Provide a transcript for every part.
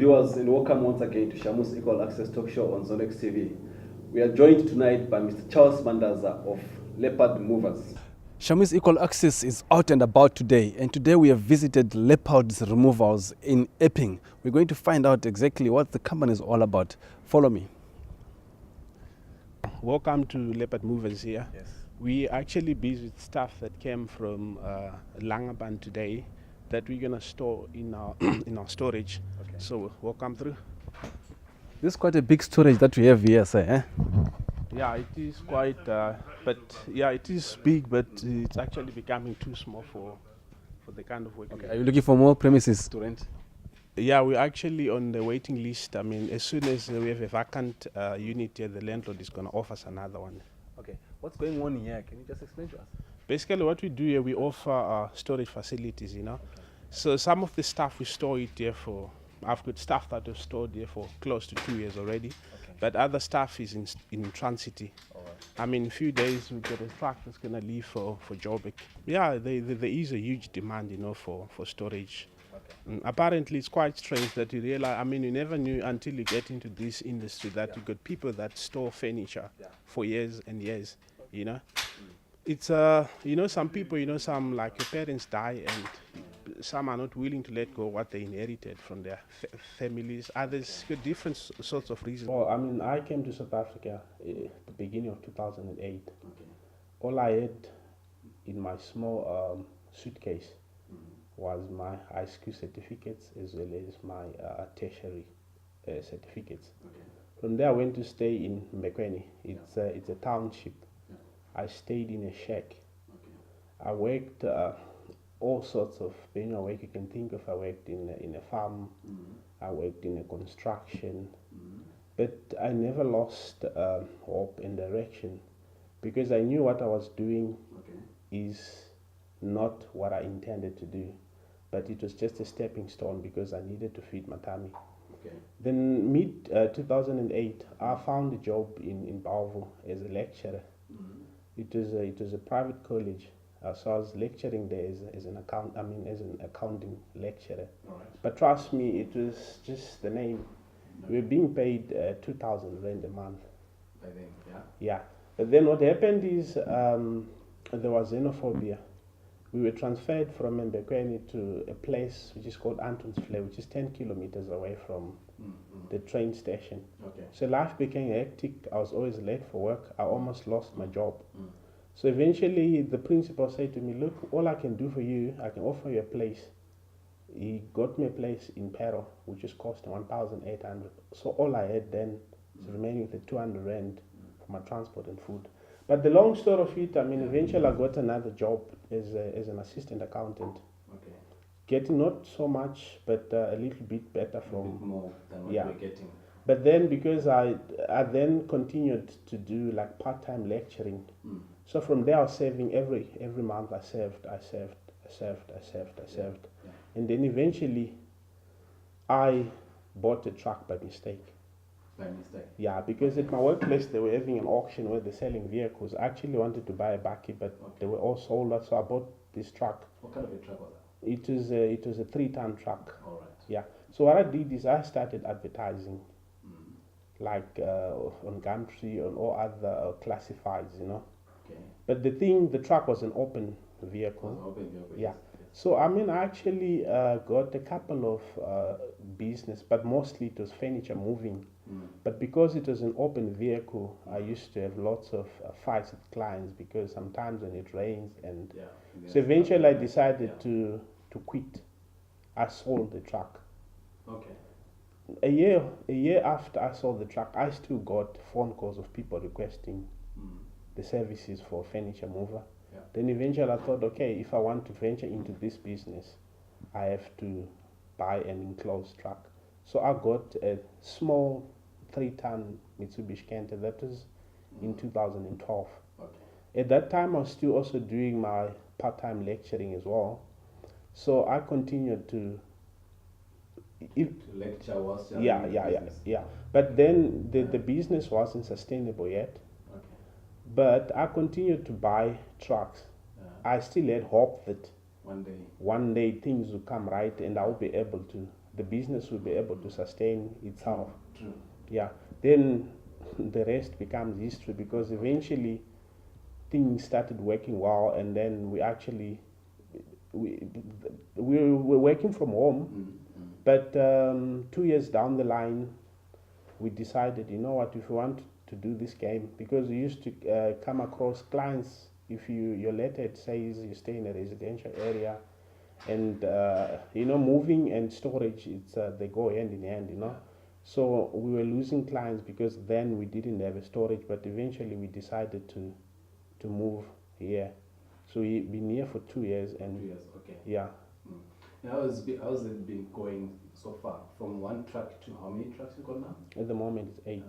viewers, and welcome once again to Shamu's Equal Access Talk Show on Zonex TV. We are joined tonight by Mr. Charles Mandaza of Leopard Movers. Shamu's Equal Access is out and about today, and today we have visited Leopard's Removals in Epping. We're going to find out exactly what the company is all about. Follow me. Welcome to Leopard Movers here. Yes. We actually busy with stuff that came from Langeban today that we're gonna store in our in our storage. Okay. So welcome through. This is quite a big storage that we have here, sir. Eh? Yeah, it is quite, but yeah, it is big, but it's actually becoming too small for the kind of work. Okay. Are you looking for more premises to rent? Yeah, we're actually on the waiting list. I mean, as soon as we have a vacant unit here, the landlord is gonna offer us another one. Okay. What's going on here? Can you just explain to us? Basically, what we do here, we offer storage facilities, you know. Okay. So some of the stuff we store it there for, I've got stuff that I've stored there for close to 2 years already. Okay. But other stuff is in transit. All right. I mean, in a few days we've got a truck that's going to leave for Joburg. Yeah, there is a huge demand, you know, for storage. Okay. Apparently, it's quite strange that you realize, I mean, you never knew until you get into this industry that you got people that store furniture for years and years, you know. It's, you know, some people, you know, some like your parents die and some are not willing to let go what they inherited from their families. Others got different sorts of reasons. Well, I mean, I came to South Africa at the beginning of 2008. Okay. All I had in my small suitcase was my high school certificates as well as my tertiary certificates. Okay. From there, I went to stay in Mbekweni. It's a township. I stayed in a shack. Okay. I worked all sorts of work you can think of. I worked in a farm. I worked in a construction. But I never lost hope and direction because I knew what I was doing is not what I intended to do, but it was just a stepping stone because I needed to feed my tummy. Okay. Then mid 2008, I found a job in Bellville as a lecturer. It was a private college, so I was lecturing there as an accounting lecturer. All right. But trust me, it was just the name. We were being paid 2,000 rand a month. I think, yeah. Yeah, but then what happened is there was xenophobia. We were transferred from Mbekweni to a place which is called Antonsvlei, which is 10 kilometers away from the train station. Okay. So life became hectic. I was always late for work. I almost lost my job. So eventually the principal said to me, look, all I can do for you, I can offer you a place. He got me a place in Pero, which is costing 1,800. So all I had then was remaining with the 200 rand for my transport and food. But the long story of it, I mean, eventually I got another job as an assistant accountant. Okay. Getting not so much, but a little bit better A from bit more than what we're getting. But then because I then continued to do like part-time lecturing. So from there I was saving every month. I saved. Yeah. And then eventually I bought a truck by mistake. By mistake. Yeah, because at my workplace they were having an auction where they're selling vehicles. I actually wanted to buy a bakkie, but they were all sold out, so I bought this truck. What kind of a truck was that? It was a 3-ton truck. All right. Yeah. So what I did is I started advertising, like on Gumtree, on all other classifieds, you know. Okay. But the truck was an open vehicle. Was an open vehicle. Yeah. Yes. So I mean, I actually got a couple of business, but mostly it was furniture moving. But because it was an open vehicle, I used to have lots of fights with clients because sometimes when it rains and so eventually I decided to quit. I sold the truck. Okay. A year after I sold the truck, I still got phone calls of people requesting the services for furniture mover. Yeah. Then eventually I thought, okay, if I want to venture into this business, I have to buy an enclosed truck. So I got a small 3-ton Mitsubishi Canter. That was in 2012. Okay. At that time, I was still also doing my part-time lecturing as well. So I continued to lecture was yeah. But then the business wasn't sustainable yet. Okay. But I continued to buy trucks. I still had hope that one day things will come right and I'll be able to the business will be able to sustain itself. True. Yeah, then the rest becomes history, because eventually things started working well, and then we actually we were working from home. But 2 years down the line, we decided, you know what, if we want to do this game, because we used to come across clients, if your letterhead says you stay in a residential area, and moving and storage, it's they go hand in hand, So we were losing clients because then we didn't have a storage, but eventually we decided to move here. So we've been here for 2 years, and 2 years, okay. yeah. How's it been going so far? From one truck to how many trucks you got now? At the moment, it's 8.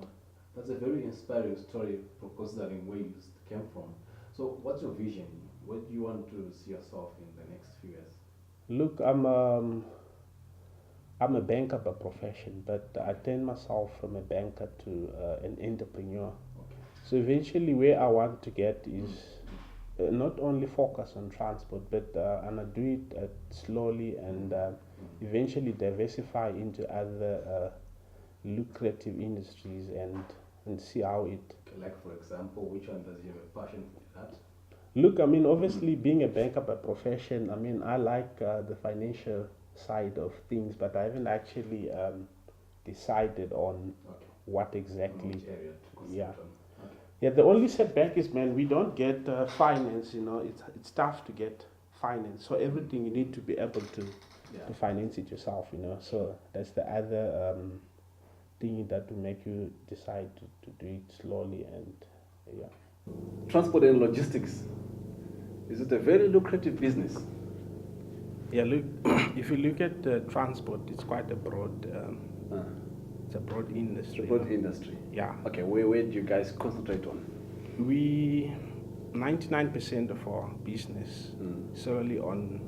That's a very inspiring story, considering where you came from. So, what's your vision? What do you want to see yourself in the next few years? Look, I'm a banker by profession, but I turned myself from a banker to an entrepreneur. Okay. So eventually, where I want to get is not only focus on transport, but and I do it slowly, and eventually diversify into other lucrative industries, and see how it. Like, for example, which one does you have a passion for that? Look, I mean, obviously being a banker by profession, I mean, I like the financial side of things, but I haven't actually decided on what exactly. Which area to concentrate on. Okay. Yeah, the only setback is, man, we don't get finance, it's tough to get finance. So everything you need to be able to finance it yourself, So that's the other thing that will make you decide to do it slowly, and yeah. Transport and logistics, is it a very lucrative business? Yeah, look, if you look at transport, it's quite a broad, it's a broad industry. Broad industry. Yeah. Okay, where do you guys concentrate on? 99% of our business solely on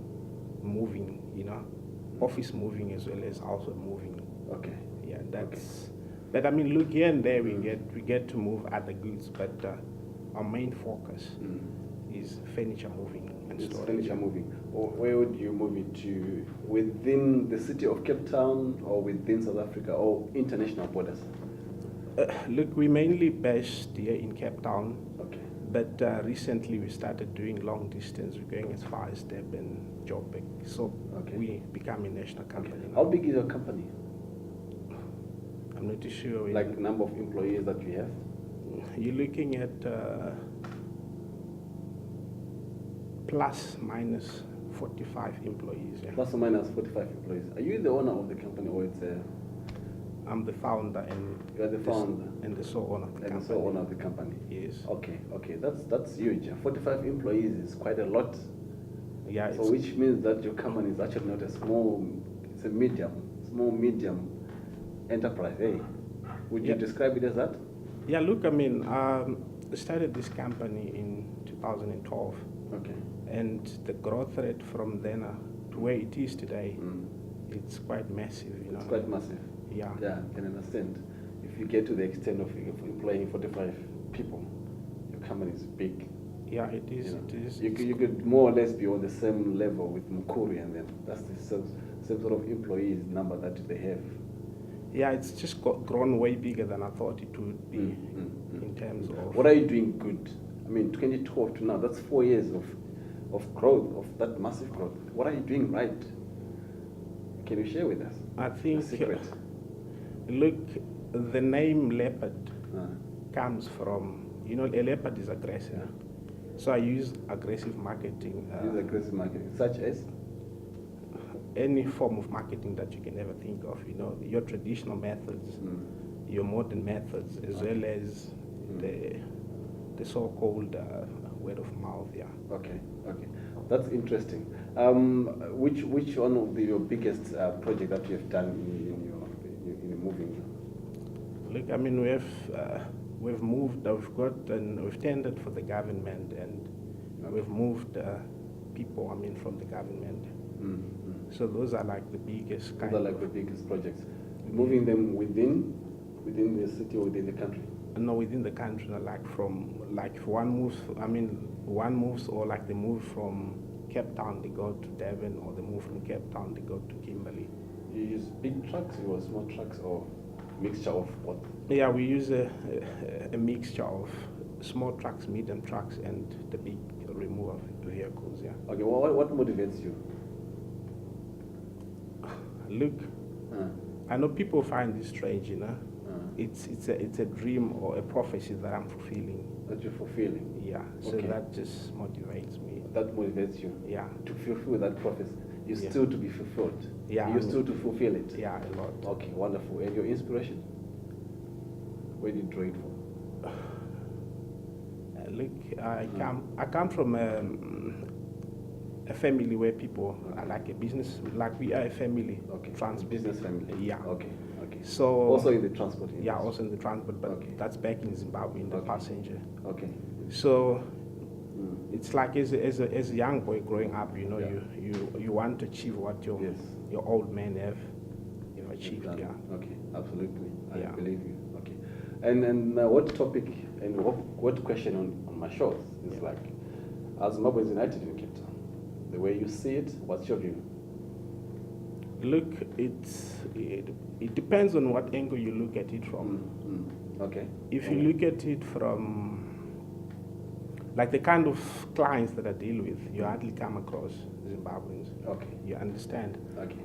moving, office moving as well as also moving. Okay. Yeah, that's. Okay. But I mean, look, here and there we get to move other goods, but our main focus is furniture moving and storage. Furniture moving. Or where would you move it to? Within the city of Cape Town, or within South Africa, or international borders? Look, we mainly based here in Cape Town. Okay. But recently we started doing long distance. We're going as far as Durban, Joburg. So we become a national company. Okay. How big is your company? I'm not too sure. Like the number of employees that you have? You're looking at plus minus 45 employees. Yeah. Plus or minus 45 employees. Are you the owner of the company, or it's a... I'm the founder, and you are the founder and the sole owner of the company. And the sole owner of the company. Yes. Okay. That's huge. 45 employees is quite a lot. Yeah. So which means that your company is actually not a small. It's a small medium enterprise. Hey, would you describe it as that? Yeah. Look, I mean, I started this company in 2012. Okay. And the growth rate from then to where it is today, it's quite massive. It's quite massive. Yeah. Yeah, I can understand. If you get to the extent of employing 45 people, your company is big. Yeah, it is. It is. You could more or less be on the same level with Mukuri, and then that's the same sort of employees number that they have. Yeah, it's just grown way bigger than I thought it would be in terms of... What are you doing good? I mean, 2012 to now, that's 4 years of growth, of that massive growth. What are you doing right? Can you share with us? I think... The secret? Look, the name leopard comes from, a leopard is aggressive. Yeah. So I use aggressive marketing. Use aggressive marketing, such as? Any form of marketing that you can ever think of, your traditional methods, your modern methods, as well as the so-called word of mouth. Yeah. Okay. That's interesting. Which one of your biggest project that you have done in moving? Look, I mean, we've moved. We've tendered for the government, and we've moved people. I mean, from the government. So those are like the biggest. Those are like the biggest projects. Moving them within the city or within the country. No, within the country. One moves, or like they move from Cape Town, they go to Durban, or they move from Cape Town, they go to Kimberley. You use big trucks or small trucks or mixture of both? Yeah, we use a mixture of small trucks, medium trucks, and the big remover vehicles. Yeah. Okay, what motivates you? Look, I know people find this strange, you know. It's a dream or a prophecy that I'm fulfilling. That you're fulfilling? Yeah. So that just motivates me. That motivates you? Yeah. To fulfill that prophecy. You still to be fulfilled? Yeah. You still to fulfill it? Yeah, a lot. Okay, wonderful. And your inspiration? Where did you draw it from? Look, I come from a family where people are like a business, like we are a family. Okay. Business family. Yeah. Okay. So also in the transport industry? Yeah, also in the transport, but that's back in Zimbabwe in the passenger. Okay. So it's like as a young boy growing up, you know, you want to achieve what your old men have achieved. Yeah. Okay, absolutely. I Yeah. believe you. Okay. And what topic and what question on my shows is like, as Zimbabwe is united in Cape Town, the way you see it, what's your view? Look, it depends on what angle you look at it from. Okay. If you look at it from like the kind of clients that I deal with, you hardly come across Zimbabweans. Okay. You understand? Okay.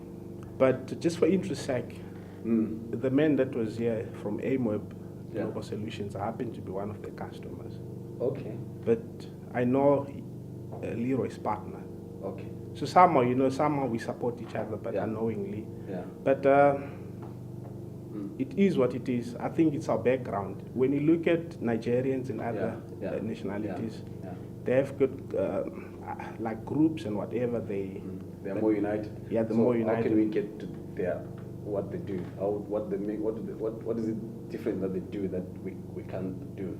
But just for interest sake, the man that was here from AMWeb Global Solutions happened to be one of the customers. Okay. But I know Leroy's partner. Okay. So somehow we support each other, but unknowingly. Yeah. But it is what it is. I think it's our background. When you look at Nigerians and other nationalities, they have got like groups and whatever they're more united. Yeah, they're more united. How can we get to what they do? What they make? What is it different that they do that we can't do?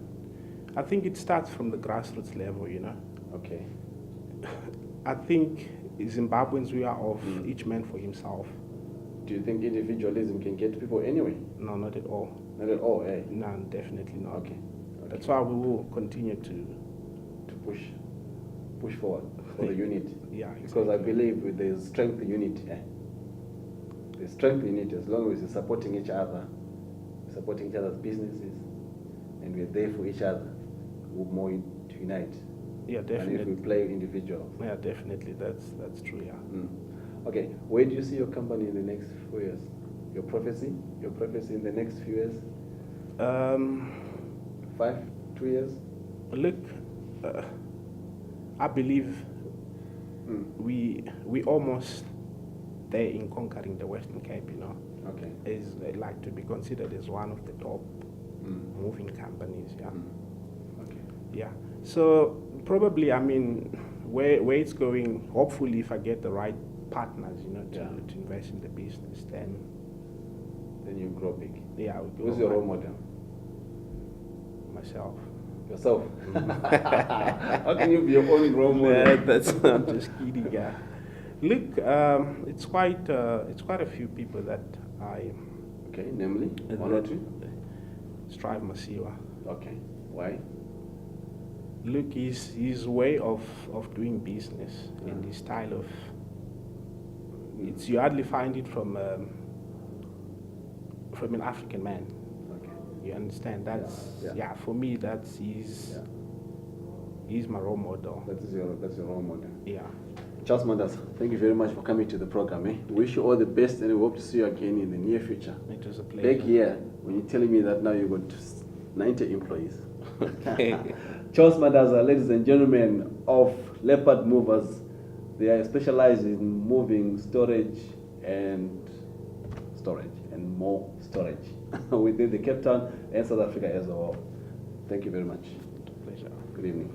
I think it starts from the grassroots level, you know. Okay. I think Zimbabweans, we are of each man for himself. Do you think individualism can get people anyway? No, not at all. Not at all, eh? No, definitely not. Okay. That's why we will continue to push forward for the unity. Yeah, because I believe there's strength in unity. There's strength in unity as long as we're supporting each other's businesses, and we're there for each other. We're more to unite. Yeah, definitely. And if we play individuals. Yeah, definitely. That's true. Yeah. Okay, where do you see your company in the next few years? Your prophecy in the next few years? 2 years? Look, I believe we almost there in conquering the Western Cape, you know. Okay. Is like to be considered as one of the top moving companies, yeah. Okay. Yeah. So probably, I mean, where it's going, hopefully if I get the right partners, you know, to invest in the business, then you grow big. Yeah. Who's your role model? Myself. Yourself? How can you be your own role model? I'm just kidding. Yeah. Look, it's quite a few people that I. Okay, namely one or two. Strive Masiwa. Okay. Why? Look, his way of doing business and his style of. You hardly find it from an African man. Okay. You understand? That's for me. That's he's my role model. That's your role model. Yeah. Charles Mandaza, thank you very much for coming to the program. We wish you all the best, and we hope to see you again in the near future. It was a pleasure. Back here, when you're telling me that now you've got 90 employees. Charles Mandaza, ladies and gentlemen of Leopard Movers, they are specialized in moving storage and more storage within the Cape Town and South Africa as a whole. Thank you very much. Pleasure. Good evening.